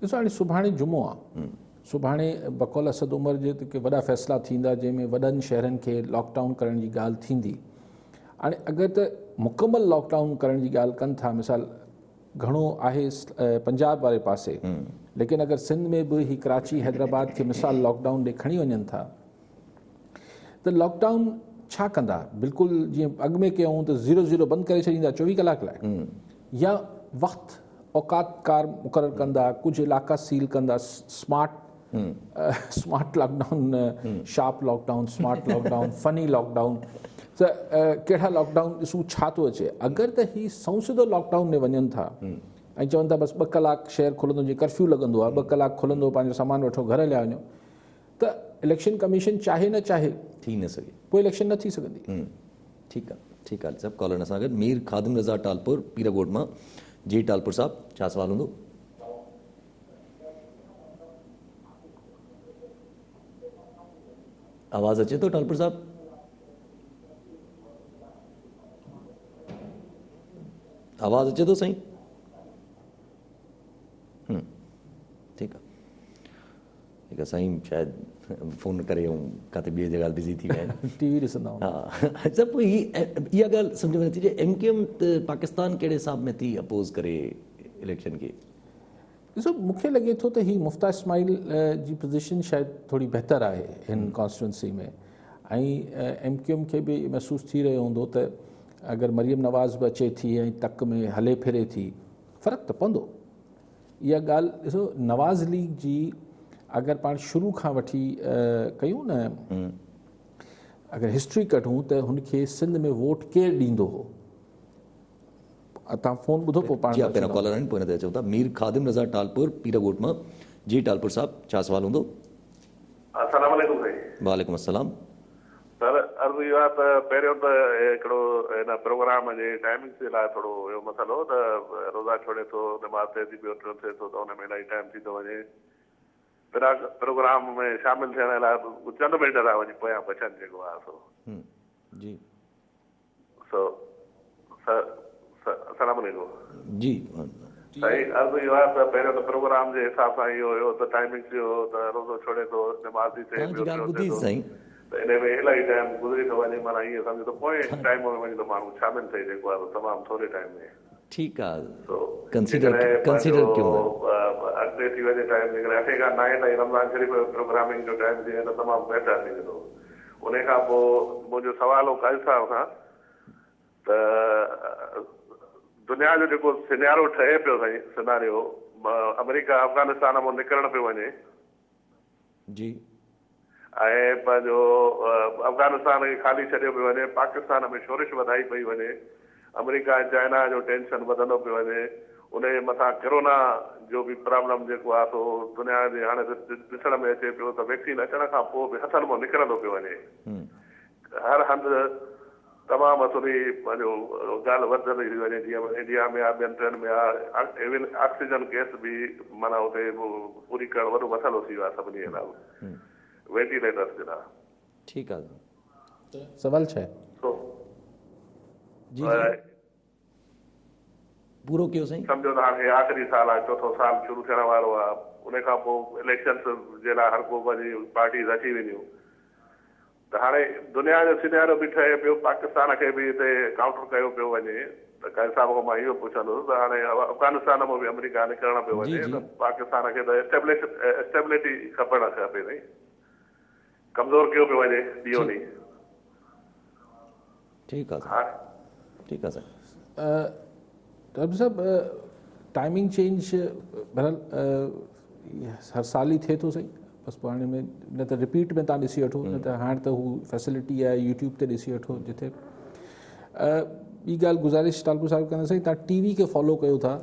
ॾिसो हाणे सुभाणे जुमो आहे, सुभाणे बकौल असद उमर जे के वॾा फ़ैसिला थींदा जंहिंमें वॾनि शहरनि खे लॉकडाउन करण जी ॻाल्हि थींदी। हाणे अगरि त मुकमल लॉकडाउन करण जी ॻाल्हि कनि था, मिसाल घणो आहे पंजाब वारे पासे, लेकिन अगरि सिंध में बि ही कराची हैदराबाद खे मिसाल लॉकडाउन ॾे खणी वञनि था त लॉकडाउन छा कंदा? बिल्कुलु जीअं अॻु में कयूं त 0-0 बंदि करे छॾींदा 24 कलाक लाइ, या वक़्तु औकातकार मुक़ररु कंदा, कुझु इलाइक़ा सील कंदा, smart lockdown, sharp lockdown, smart lockdown, funny lockdown, त कहिड़ा लॉकडाउन ॾिसूं छा थो अचे। अगरि त ही संसिदो लॉकडाउन में वञनि था ऐं चवनि था बसि 2 कलाक शहर खुलंदो, जीअं कर्फ्यू लॻंदो आहे, 2 कलाक खुलंदो, पंहिंजो सामान वठो घर हलिया वञो, त इलेक्शन कमीशन चाहे न चाहे थी न सघे, पोइ इलेक्शन न थी सघंदी। ठीकु आहे, ठीकु आहे सभु। कॉलर असां गॾु मीर ख़ादिम रज़ा टालपुर पीरागोट मां। जी टालपुर साहब, छा सवाल हूंदो? आवाज़ अचे थो टालपुर साहब? आवाज़ अचे थो साईं? ठीकु आहे, ठीकु आहे साईं, शायदि फ़ोन करे ऐं किथे ॿिए जॻह बिज़ी थी विया आहिनि। TV ॾिसंदा हा, अच्छा, पोइ इहा ॻाल्हि सम्झ में नथी अचे, MQM त पाकिस्तान कहिड़े हिसाब में थी अपोज़ करे इलेक्शन खे? ॾिसो, मूंखे लॻे थो त ही मुफ्ता इस्माइल जी पोज़ीशन शायदि थोरी बहितर आहे हिन कॉन्स्टिट्यूंसी में, ऐं MQM खे बि महसूसु थी रहियो हूंदो त अगरि मरियम नवाज़ बि अचे थी ऐं तक में हले फिरे थी, फ़र्क़ु त पवंदो। इहा ॻाल्हि ॾिसो, नवाज़ लीग जी अगरि पाण शुरू खां वठी कयूं न, अगरि हिस्ट्री कढूं त हुनखे सिंध में वोट केरु ॾींदो हो? तव्हां फ़ोन ॿुधो पोइ पाण। पहिरियों कॉलर आहिनि, पोइ हिन ते अचूं था। मीर ख़ादिम रज़ा टालपुर पीरागोट मां। जी टालपुर साहब, छा सवाल हूंदो? अस्सलाम वालेकुम साईं। वालेकुम अस्सलाम। सर, अर्ज़ु इहो आहे त पहिरियों त हिकिड़ो हिन प्रोग्राम जे टाइमिंग्स जे लाइ थोरो इहो मसइलो त रोज़ा छोड़े थो, नमाज़ थिए थी, ॿियो टियों थिए थो, त हुन में इलाही टाइम थी थो वञे। प्रोग्राम में शामिलु थियण लाइ चंद मिंट था वञी पोयां बचनि जेको आहे सो। जी सो अस्सलाम वालेकुम। जी साईं, अर्ज़ु इहो आहे त पहिरियों त प्रोग्राम जे हिसाब सां इहो हुयो त टाइमिंग्स जो त रोज़ो छोड़े थो, नमाज़ थी थिए, ॿियो टियों थिए थो, त इन में इलाही टाइम गुज़री थो वञे। माना ईअं सम्झो त पोइ टाइम में वञी त माण्हू शामिलु थिए जेको आहे तमामु थोरे टाइम में। ठीकु आहे, कंसीडर कयूं अॻिते थी वञे टाइम, जेकॾहिं 8 खां 9 ताईं रमज़ान शरीफ़ प्रोग्रामिंग जो टाइम थिए त तमामु बहितर थी वेंदो। उन खां पोइ मुंहिंजो सुवाल हो काज़ी साहब खां त दुनिया जो जेको सिनारो ठहे पियो साईं, सिनारियो अमेरिका अफ़गानिस्तान मां निकिरणु पियो वञे जी, ऐं पंहिंजो अफ़गानिस्तान खे ख़ाली छॾियो पियो वञे, पाकिस्तान में शोरिश वधाई पई वञे, अमेरिका ऐं चाइना जो टेंशन वधंदो पियो वञे, उनजे मथां कोरोना जो बि प्रॉब्लम जेको आहे सो दुनिया जे हाणे ॾिसण में अचे पियो त वैक्सीन अचण खां पोइ बि हथनि मां निकिरंदो पियो वञे। हर हंधि तमामु असुली पंहिंजो ॻाल्हि वधंदी थी वञे। जीअं इंडिया में आहे, ॿियनि टियनि में आहे, इवन ऑक्सीजन गैस बि माना हुते पूरी करणु वॾो मसइलो थी वियो आहे सभिनी जे लाइ, वेंटिलेटर्स जे लाइ। ठीकु आहे, सवाल छा आहे? जी पूरो कयो साईं। सम्झो त हाणे आख़िरी साल आहे, चोथों साल शुरू थियण वारो आहे, उन खां पोइ इलेक्शन्स जे लाइ हर को पंहिंजी पार्टीज़ अची वेंदियूं, त हाणे दुनिया जो सिनारो बि ठहे पियो, पाकिस्तान खे बि हिते काउंटर कयो पियो वञे, त त काई साहब खां मां इहो पुछंदुसि त हाणे अफ़गानिस्तान में बि अमेरिका निकिरणु पियो वञे त पाकिस्तान खे त स्टेबिलिटी खपणु खपे नहीं कमज़ोर कयो पियो वञे ॾींहों ॾींहुं। ठीकु आहे ठीकु आहे साईं। डॉक्टर साहब टाइमिंग चेंज बहरहाल हर साल ई थिए थो सही, बसि पोइ हाणे में न त रिपीट में तव्हां ॾिसी वठो, न त हाणे त हू फैसिलिटी आहे यूट्यूब ते ॾिसी वठो जिथे। ॿी ॻाल्हि गुज़ारिश टालपू साहिबु कंदा साईं, तव्हां टीवी खे फॉलो कयो था,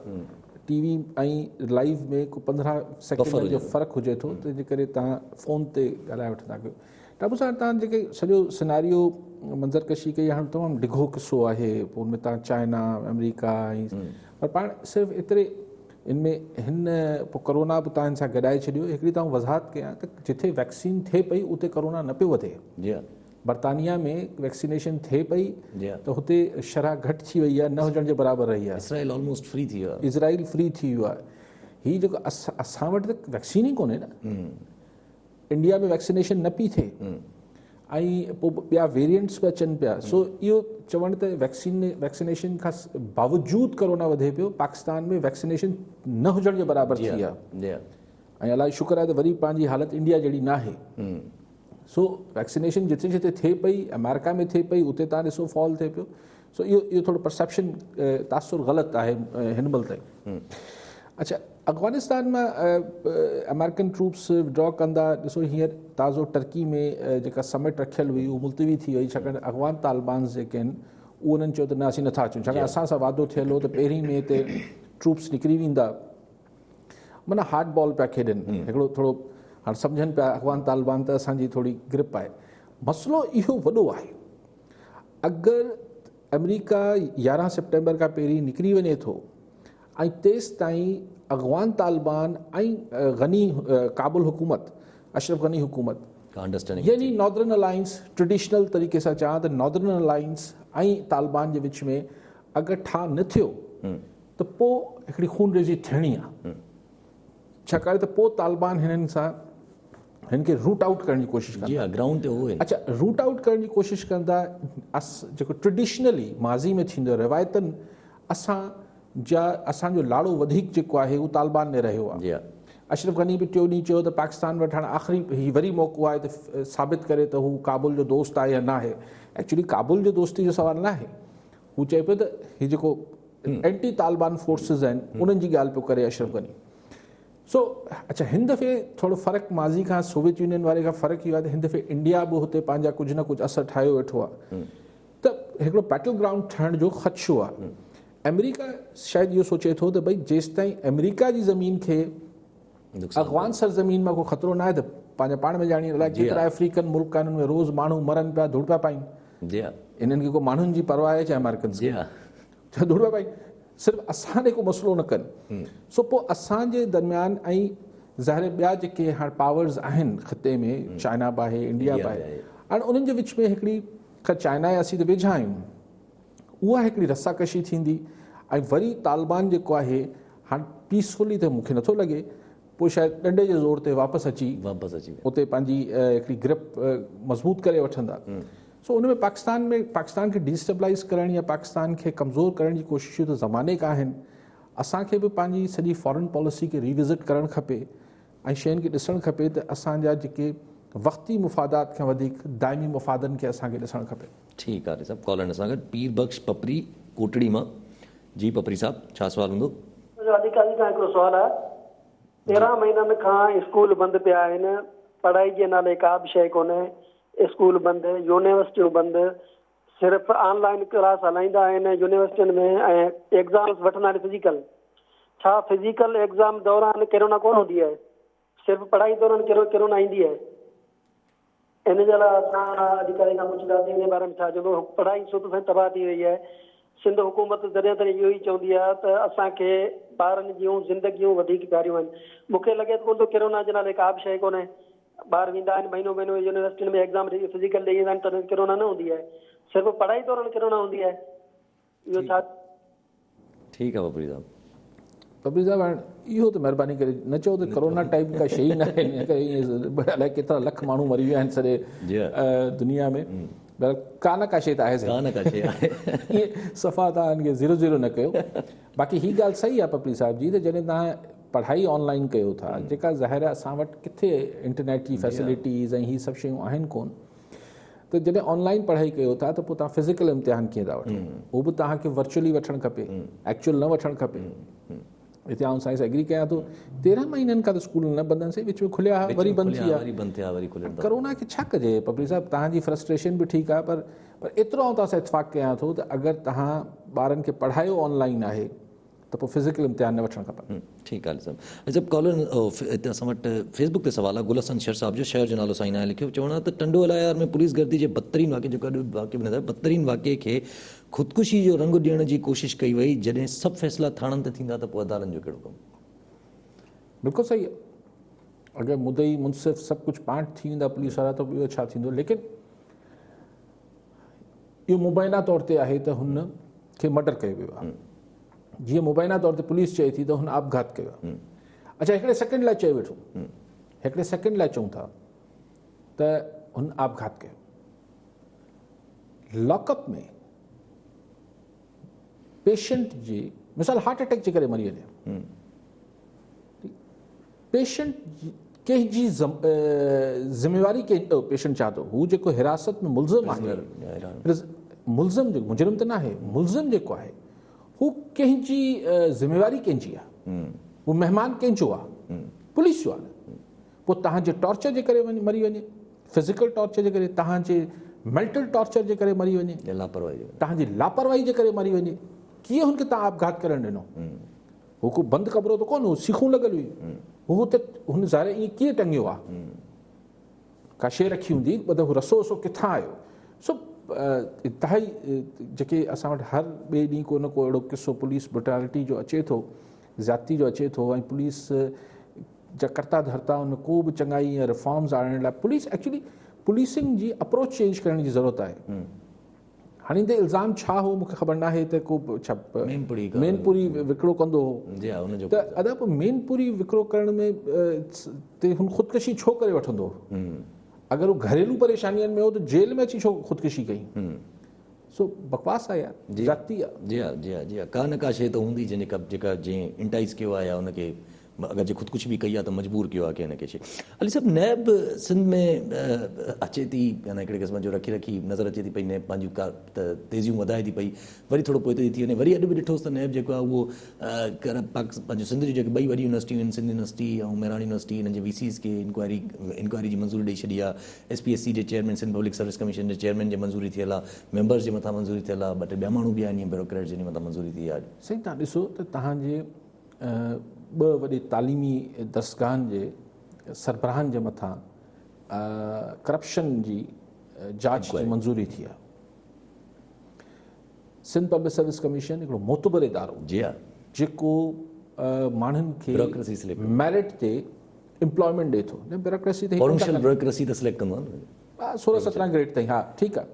टीवी ऐं लाइव में को 15 सेकेंड जो फ़र्क़ु हुजे थो, तंहिंजे करे तव्हां फ़ोन ते ॻाल्हाए वठंदा कयो। टालपू साहिबु तव्हां जेके सॼो सिनारियो मंज़रकशी कई हाणे तमामु डिघो किस्सो आहे, पोइ हुन में तव्हां चाइना अमेरिका ऐं पर पाण सिर्फ़ु एतिरे इनमें हिन पोइ करोना बि तव्हां हिन सां गॾाए छॾियो। हिकिड़ी तव्हां वज़ाहत कयां त जिथे वैक्सीन थिए पई उते करोना न पियो वधे। बर्तानिया में वैक्सीनेशन थिए पई त हुते शरह घटि थी वई आहे, न हुजण जे बराबरि रही आहे। इसराइल ऑलमोस्ट फ्री थी वियो आहे, इज़राइल फ्री थी वियो आहे। हीअ जेको असां वटि त वैक्सीन ई कोन्हे न, इंडिया में वैक्सीनेशन न पई थिए ऐं पोइ ॿिया वेरिएंट्स बि अचनि पिया। सो इहो चवणु त वैक्सीनेशन खां बावजूदि करोना वधे पियो, पाकिस्तान में वैक्सीनेशन न हुजण जे बराबरि थी आहे ऐं अलाए शुक्र आहे त वरी पंहिंजी हालति इंडिया जहिड़ी न आहे। सो वैक्सीनेशन जिथे जिथे थिए पई, अमेरिका में थिए पई, उते तव्हां ॾिसो फॉल थिए पियो। सो इहो थोरो परसेप्शन तासुर ग़लति आहे हिन महिल ताईं। अच्छा, अफ़गानिस्तान में अमेरिकन ट्रूप्स विड्रॉ कंदा, ॾिसो हींअर ताज़ो टर्की में जेका समिट रखियल हुई उहा मुलतवी थी वई, छाकाणि अफ़गान तालिबान जेके आहिनि उहे उन्हनि चयो त न असीं नथा अचूं, छाकाणि असां सां वादो थियल हो त पहिरीं में हिते ट्रूप्स निकिरी वेंदा। माना हार्ड बॉल पिया खेॾनि, हिकिड़ो थोरो हाणे सम्झनि पिया अफ़गान तालिबान त असांजी थोरी ग्रिप आहे। मसइलो इहो वॾो आहे, अगरि अमेरिका 11 सितंबर खां पहिरीं निकिरी वञे थो ऐं तेसि ताईं अफ़गान तालिबान ऐं गनी काबुल हुकूमत, अशरफ गनी हुकूमत यानी नॉर्दर्न अलायंस, ट्रेडिशनल तरीक़े सां चवां त नॉर्दर्न अलायंस ऐं तालिबान जे विच में अगरि ठा न थियो त पोइ हिकिड़ी खून रेज़ी थियणी आहे, छाकाणि त पोइ तालिबान हिननि सां हिन खे रूट आउट करण जी कोशिशि कंदा। ग्राउंड ते उहो अच्छा, रूट आउट करण जी कोशिशि कंदा। जेको ट्रेडिशनली माज़ी में थींदो रिवायतनि असांजो लाड़ो वधीक जेको आहे उहो तालिबान में रहियो आहे। अशरफ गनी बि टियों ॾींहुं चयो त पाकिस्तान वटि हाणे आख़िरी हीउ वरी मौक़ो आहे त साबित करे त हू काबुल जो दोस्त आहे या न आहे। एक्चुअली काबुल जो दोस्ती जो सुवालु न आहे, हू चए पियो त हीउ जेको एंटी तालिबान फोर्सिस आहिनि उन्हनि जी ॻाल्हि पियो करे अशरफ गनी। सो अच्छा, हिन दफ़े थोरो फ़र्क़ु माज़ी खां सोवियत यूनियन वारे खां फ़र्क़ु इहो आहे त हिन दफ़े इंडिया बि हुते पंहिंजा कुझु न कुझु असरु ठाहियो वेठो आहे, त हिकिड़ो बैटल ग्राउंड ठहण जो ख़दशो आहे। अमेरिका शायदि इहो सोचे थो त भई जेसि ताईं अमेरिका जी ज़मीन खे अफ़गान सरज़मीन मां को ख़तरो न आहे त पंहिंजा पाण में ॼाणी अलाए केतिरा अफ्रीकन मुल्क आहिनि उनमें रोज़ माण्हू मरनि पिया, धुड़ पिया पाइनि, इन्हनि खे को माण्हुनि जी परवाह आहे छा अमेरिकन खे, धुड़ पिया पाइनि, सिर्फ़ु असां ॾे को मसइलो न कनि। सो पोइ असांजे दरमियान ऐं ज़ाहिर ॿिया जेके हाणे पावर्स आहिनि ख़िते में, चाइना बि आहे, इंडिया बि आहे, हाणे उन्हनि जे विच में हिकिड़ी चाइना या असीं त वेझा आहियूं, उहा हिकिड़ी रस्साकशी थींदी ऐं वरी तालिबान जेको आहे हाणे पीसफुली त मूंखे नथो लॻे, पोइ शायदि ॾंडे जे ज़ोर ते वापसि अची उते पंहिंजी हिकिड़ी ग्रिप मज़बूत करे वठंदा। सो उन में पाकिस्तान खे डिस्टेबलाइज़ करण या पाकिस्तान खे कमज़ोर करण जी कोशिशूं त ज़माने खां आहिनि। असांखे बि पंहिंजी सॼी फॉरेन पॉलिसी खे रिविज़िट करणु खपे ऐं शयुनि खे ॾिसणु खपे त असांजा जेके वक़्ती मुफ़ादात खां वधीक दाइमी मुफ़ादनि खे असांखे ॾिसणु खपे। ठीकु आहे सभु कॉल आहिनि असां गॾु। पीर बख़्श पपरी कोटड़ी मां। जी पपरी साहब, छा सुवाल हूंदो? अधिकारी खां हिकिड़ो सुवालु आहे। 13 महीननि खां स्कूल बंदि पिया आहिनि, पढ़ाई जे नाले का बि शइ कोन्हे, स्कूल बंदि, यूनिवर्सिटियूं बंदि, सिर्फ़ु ऑनलाइन क्लास हलाईंदा आहिनि यूनिवर्सिटियुनि में ऐं एग्ज़ाम्स वठंदा आहिनि फिज़िकल। छा फिज़िकल एग्ज़ाम दौरान कोरोना कोन हूंदी आहे? सिर्फ़ु पढ़ाई दौरान कोरोना ईंदी आहे? इन जे लाइ असां अधिकारी खां पुछंदासीं इन बारे में छा चवंदो। पढ़ाई शुरू सां तबाह थी वई आहे। सिंध हुकूमत जॾहिं तॾहिं इहो ई चवंदी आहे त असांखे ॿारनि जूं ज़िंदगियूं वधीक प्यारियूं आहिनि। मूंखे लॻे थो कोन कोरोना जे नाले का बि शइ कोन्हे। ॿार वेंदा आहिनि महीनो महीनो यूनिवर्सिटियुनि में एग्ज़ाम ॾेई फिज़िकल ॾेई ईंदा आहिनि, तॾहिं कोरोना न हूंदी आहे। सिर्फ़ु पढ़ाई दौरान कोरोना हूंदी आहे। इहो छा? ठीकु आहे पपरी साहब। पपरी साहब, हाणे इहो त महिरबानी करे न चओ त कोरोना टाइप का शइ न आहे, अलाए केतिरा लख माण्हू मरी विया आहिनि सॼे दुनिया में। का का शइ त आहे का न का शइ आहे इहे सफ़ा तव्हां हिनखे 0-0 न कयो। बाक़ी हीअ ॻाल्हि सही आहे पपली साहिब जी, त जॾहिं तव्हां पढ़ाई ऑनलाइन कयो था, जेका ज़ाहिर आहे असां वटि किथे इंटरनेट जी फैसिलिटीज़ ऐं हीअ सभु शयूं आहिनि कोन, त जॾहिं ऑनलाइन पढ़ाई कयो था त पोइ तव्हां फिज़िकल इम्तिहान कीअं था वठो, उहो बि तव्हांखे वर्चुअली वठणु खपे, एक्चुअल न वठणु खपे। हिते आउं साईं सां एग्री कयां थो, 13 महीननि खां त स्कूल न बंदि से, विच में खुलिया हुआ, वरी बंदि थी विया। करोना खे छा कजे पपली साहिब, तव्हांजी फ्रस्ट्रेशन बि ठीकु आहे, पर एतिरो आउं तव्हां सां इतफ़ाक़ कयां थो त अगरि तव्हां ॿारनि खे पढ़ायो ऑनलाइन आहे त पोइ फिज़िकल इम्तिहान न वठणु खपे। ठीकु आहे साहिबु। जब कॉलर हिते असां वटि फेसबुक ते सवाल आहे, गुल हसन शर साहिब जो, शहर जो नालो साईं आहे लिखियो, चवणो आहे त टंडो अलायार में पुलिस गर्दी जे बदतरीन वाक़े, जेको अॼु वाक़े में नज़र बदतरीन वाक़े खे ख़ुदकुशी जो रंग ॾियण जी कोशिशि कई वई, जॾहिं सभु फ़ैसिला थाणनि ते थींदा त पोइ अदालतनि जो कहिड़ो कमु? बिल्कुलु सही आहे। अगरि मुदई मुनसिफ़ सभु कुझु पाण थी वेंदा पुलिस वारा त ॿियो छा थींदो, लेकिन इहो मुबैना तौर ते आहे त हुन खे मर्डर कयो वियो आहे। जीअं मुबैना तौर ते पुलिस चए थी त हुन आपघात कयो आहे। अच्छा, हिकिड़े सेकेंड लाइ चयो वेठो, हिकिड़े सेकेंड लाइ चऊं था त हुन आपघात कयो। लॉकअप में पेशेंट जी मिसाल हार्ट अटैक जे करे मरी वञे, पेशेंट कंहिंजी ज़िम्मेवारी कंहिं पेशेंट छा थो, हू जेको हिरासत में मुलज़िम आहे, मुलज़िम जेको मुजरिम त न आहे, मुलज़िम जेको आहे हू कंहिंजी ज़िम्मेवारी कंहिंजी आहे, हू महिमान कंहिंजो आहे, पुलिस जो आहे। पोइ तव्हांजे टॉर्चर जे करे मरी वञे, फिज़िकल टॉर्चर जे करे, तव्हांजे मेंटल टॉर्चर जे करे मरी वञे, तव्हांजी लापरवाही जे करे मरी वञे, कीअं हुनखे तव्हां आपघात करणु ॾिनो? हू को बंदि कमरो त कोन हो, सीखूं लॻल हुई, हू त हुन ज़ाहिर ईअं कीअं टंगियो आहे, का शइ रखी हूंदी, मतिलबु रसो वसो किथां आयो। सो इंतिहाई जेके असां वटि हर ॿिए ॾींहुं को न को अहिड़ो किसो पुलिस ब्रुटैलिटी जो अचे थो, ज़्यादती जो अचे थो, ऐं पुलिस जा करता धरता उनमें को बि चङाई या रिफॉर्म्स आणण लाइ पुलिस एक्चुअली पुलिसिंग जी अप्रोच चेंज करण जी ज़रूरत आहे। हाणे हिते इल्ज़ाम छा हो मूंखे ख़बर न आहे, त को छा मेनपुरी विकिणो कंदो हो, त अदा पोइ मेनपुरी विकिणो करण में ते हुन ख़ुदकशी छो करे वठंदो? अगरि हू घरेलू परेशानियुनि में हो त जेल में अची छो ख़ुदकशी कई? सो बकवास आहे यार, ज़ाती आहे। जी हा, जी हा, जी हा, का न का शइ त हूंदी जेका जीअं इंटाइज़ कयो आहे या हुनखे अगरि जे ख़ुदकुशी बि कई आहे त मजबूर कयो आहे की हिन खे शइ। अली साहिबु, नैब सिंध में अचे थी, या हिकिड़े क़िस्म जो रखी नज़र अचे थी पई, नैब पंहिंजूं तेज़ियूं वधाए थी पई, वरी थोरो पोइ ते थी वञे, वरी अॼु बि ॾिठोसि त नैब जेको आहे उहो पंहिंजो सिंध जी जेके ॿई वॾी यूनिवर्सिटियूं आहिनि, सिंध यूनिवर्सिटी ऐं मेरान यूनिवर्सिटी, हिननि जे VCs खे इंक्वायरी जी मंज़ूरी ॾेई छॾी आहे। SPSC जे chairman, Sindh public service commission जे चेयरमैन जे मंज़ूरी थियल आहे, मेंबर्स जे मथां मंज़ूरी थियल आहे, ॿ टे ॿिया माण्हू बि आहिनि ब्यूरोक्रेट जिन मथां मंज़ूरी थी आहे। साईं, तव्हां ॾिसो त तव्हांजे ॿ वॾे तालीमी दरसगाहनि जे सरबराहनि जे मथां करप्शन जी जांच जी मंज़ूरी थी आहे। सिंध पब्लिक सर्विस कमीशन हिकिड़ो मोतबर इदारो, जी हा, जेको माण्हुनि खे मेरिट ते एम्प्लॉयमेंट ॾिए थो। ब्यूरोक्रेसी ते 16-17 कंदो आहे, 16-17 ग्रेड ताईं, हा ठीकु आहे।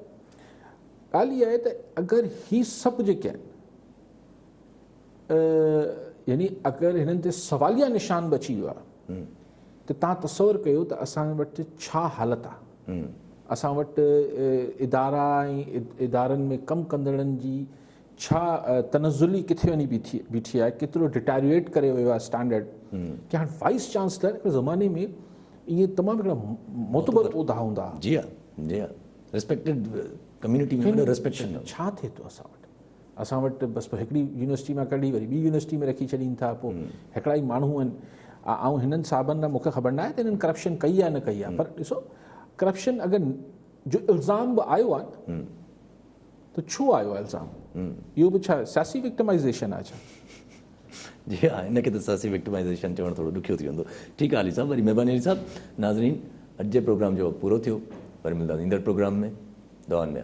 ॻाल्हि इहा आहे त अगरि हीअ सभु जेके आहिनि, यानी अगरि हिननि ते सवालिया निशान बि अची वियो आहे त तव्हां तसवर कयो त असां वटि छा हालत आहे। असां वटि इदारा ऐं इदारनि में कमु कंदड़नि जी छा तनज़ुली किथे वञी बीठी आहे, केतिरो डिटेरिएट करे वियो आहे स्टैंडर्ड, की हाणे वाइस चांसलर हिकिड़े ज़माने में ईअं तमामु हिकिड़ा मोतबर उहिदा हूंदा। जी हा, जी हा, रिस्पेक्टेड कम्युनिटी में रिस्पेक्शन। छा थिए थो असां वटि बसि हिकिड़ी यूनिवर्सिटी मां कढी वरी ॿी यूनिवर्सिटी में रखी छॾीनि था, पोइ हिकिड़ा ई माण्हू आहिनि। ऐं हिननि साहिबनि लाइ मूंखे ख़बर न आहे त हिननि करप्शन कई आहे न कई आहे, पर ॾिसो करप्शन अगरि जो इल्ज़ाम बि आयो आहे न, त छो आयो आहे इल्ज़ाम? इहो बि छा सियासी विक्टिमाइज़ेशन आहे छा? जी हा, हिनखे त सियासी विक्टिमाइज़ेशन चवणु थोरो ॾुखियो थी वेंदो। ठीकु आहे अली साहिबु, वरी महिरबानी अली साहिबु। नाज़रीन, अॼु जे प्रोग्राम जो पूरो थियो, वरी मिलंदासीं ईंदड़ प्रोग्राम में। दुआनि में